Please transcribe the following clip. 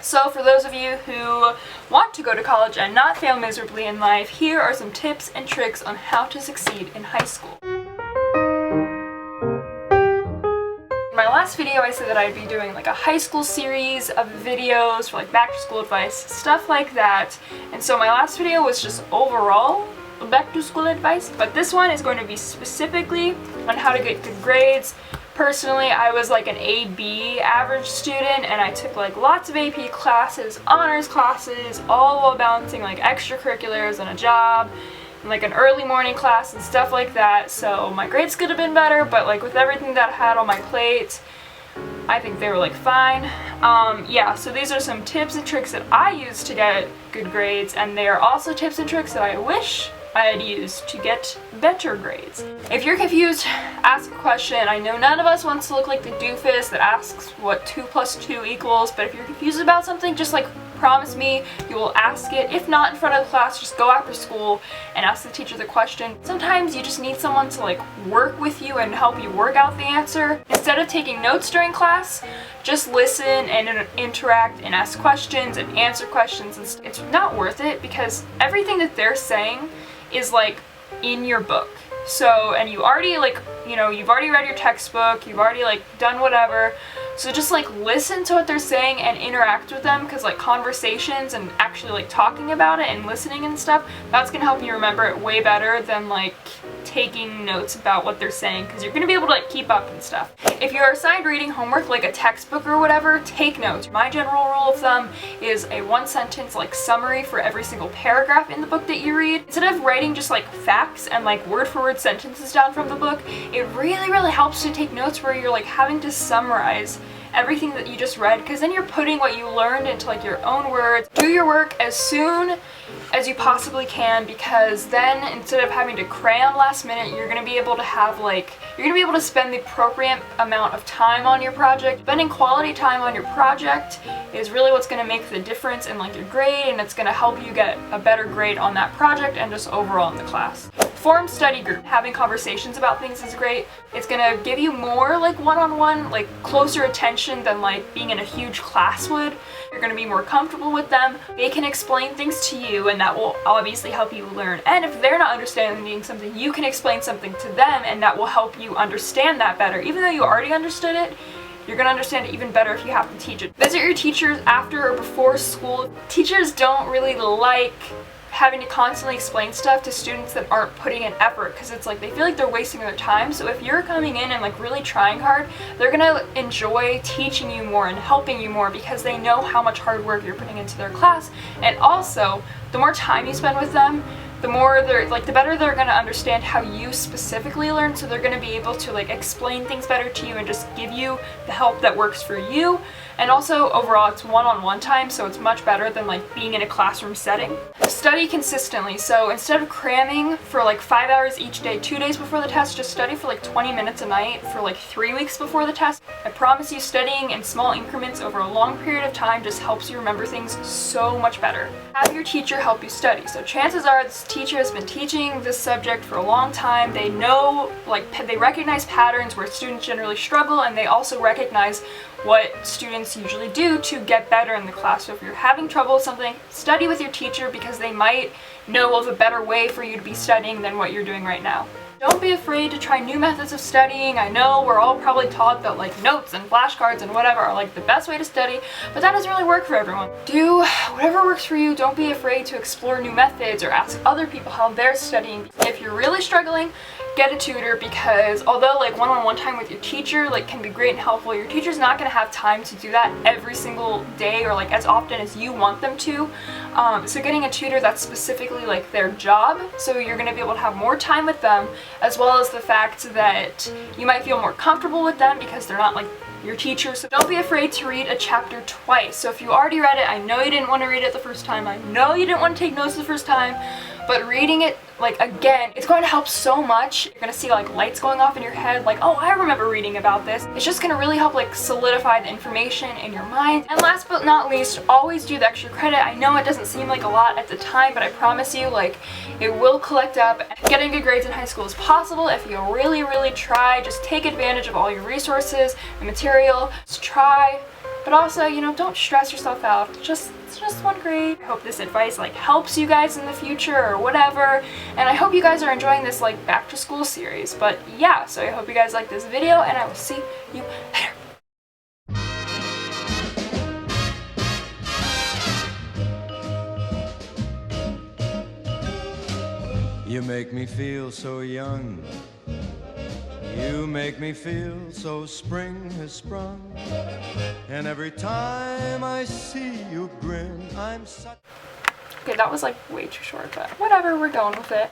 So for those of you who want to go to college and not fail miserably in life, here are some tips and tricks on how to succeed in high school. In my last video I said that I'd be doing like a high school series of videos for like back to school advice, stuff like that. And so my last video was just overall back to school advice, but this one is going to be specifically on how to get good grades. Personally, I was like an A-B average student, and I took like lots of AP classes, honors classes, all while balancing like extracurriculars and a job, and like an early morning class and stuff like that. So my grades could have been better, but like with everything that I had on my plate, I think they were like fine. Yeah, so these are some tips and tricks that I use to get good grades, and they are also tips and tricks that I wish I had used to get better grades. If you're confused, ask a question. I know none of us wants to look like the doofus that asks what 2 + 2 equals, but if you're confused about something, just like promise me you will ask it. If not in front of the class, just go after school and ask the teacher the question. Sometimes you just need someone to like work with you and help you work out the answer. Instead of taking notes during class, just listen and interact and ask questions and answer questions. And it's not worth it because everything that they're saying is like in your book. So, and you already like, you know, you've already read your textbook, you've already like done whatever. So just like listen to what they're saying and interact with them, because like conversations and actually like talking about it and listening and stuff, that's gonna help you remember it way better than like taking notes about what they're saying, because you're gonna be able to like keep up and stuff. If you're assigned reading homework like a textbook or whatever, take notes. My general rule of thumb is a 1-sentence like summary for every single paragraph in the book that you read. Instead of writing just like facts and like word for word sentences down from the book, it really helps to take notes where you're like having to summarize everything that you just read, because then you're putting what you learned into like your own words. Do your work as soon as you possibly can, because then instead of having to cram last minute, you're gonna be able to have like, you're gonna be able to spend the appropriate amount of time on your project. Spending quality time on your project is really what's gonna make the difference in like your grade, and it's gonna help you get a better grade on that project and just overall in the class. Form study group. Having conversations about things is great. It's gonna give you more like one-on-one, like closer attention than like being in a huge class would. You're gonna be more comfortable with them. They can explain things to you, and that will obviously help you learn. And if they're not understanding something, you can explain something to them, and that will help you understand that better. Even though you already understood it, you're gonna understand it even better if you have to teach it. Visit your teachers after or before school. Teachers don't really like having to constantly explain stuff to students that aren't putting in effort, because it's like they feel like they're wasting their time. So if you're coming in and like really trying hard, they're gonna enjoy teaching you more and helping you more, because they know how much hard work you're putting into their class. And also, the more time you spend with them, the more they're like, the better they're gonna understand how you specifically learn. So they're gonna be able to like explain things better to you and just give you the help that works for you. And also overall, it's one-on-one time, so it's much better than like being in a classroom setting. Study consistently. So instead of cramming for like 5 hours each day, 2 days before the test, just study for like 20 minutes a night for like 3 weeks before the test. I promise you, studying in small increments over a long period of time just helps you remember things so much better. Have your teacher help you study. So chances are this teacher has been teaching this subject for a long time. They know, like, they recognize patterns where students generally struggle, and they also recognize what students usually do to get better in the class. So if you're having trouble with something, study with your teacher, because they might know of a better way for you to be studying than what you're doing right now. Don't be afraid to try new methods of studying. I know we're all probably taught that like notes and flashcards and whatever are like the best way to study, but that doesn't really work for everyone. Do whatever works for you. Don't be afraid to explore new methods or ask other people how they're studying. If you're really struggling, get a tutor, because although like one-on-one time with your teacher like can be great and helpful, your teacher's not going to have time to do that every single day or like as often as you want them to. So getting a tutor that's specifically like their job, so you're going to be able to have more time with them, as well as the fact that you might feel more comfortable with them because they're not like your teacher. So don't be afraid to read a chapter twice. So if you already read it, I know you didn't want to read it the first time, I know you didn't want to take notes the first time, but reading it like again, it's going to help so much. You're going to see like lights going off in your head, like, oh, I remember reading about this. It's just going to really help like solidify the information in your mind. And last but not least, always do the extra credit. I know it doesn't seem like a lot at the time, but I promise you, like, it will collect up. Getting good grades in high school is possible if you really try. Just take advantage of all your resources and material. Just try But also, you know, don't stress yourself out. It's just one grade. I hope this advice like helps you guys in the future or whatever. And I hope you guys are enjoying this like back to school series. But yeah, so I hope you guys like this video and I will see you later. You make me feel so young. You make me feel so spring has sprung. And every time I see you grin, I'm such... Okay, that was like way too short, but whatever, we're going with it.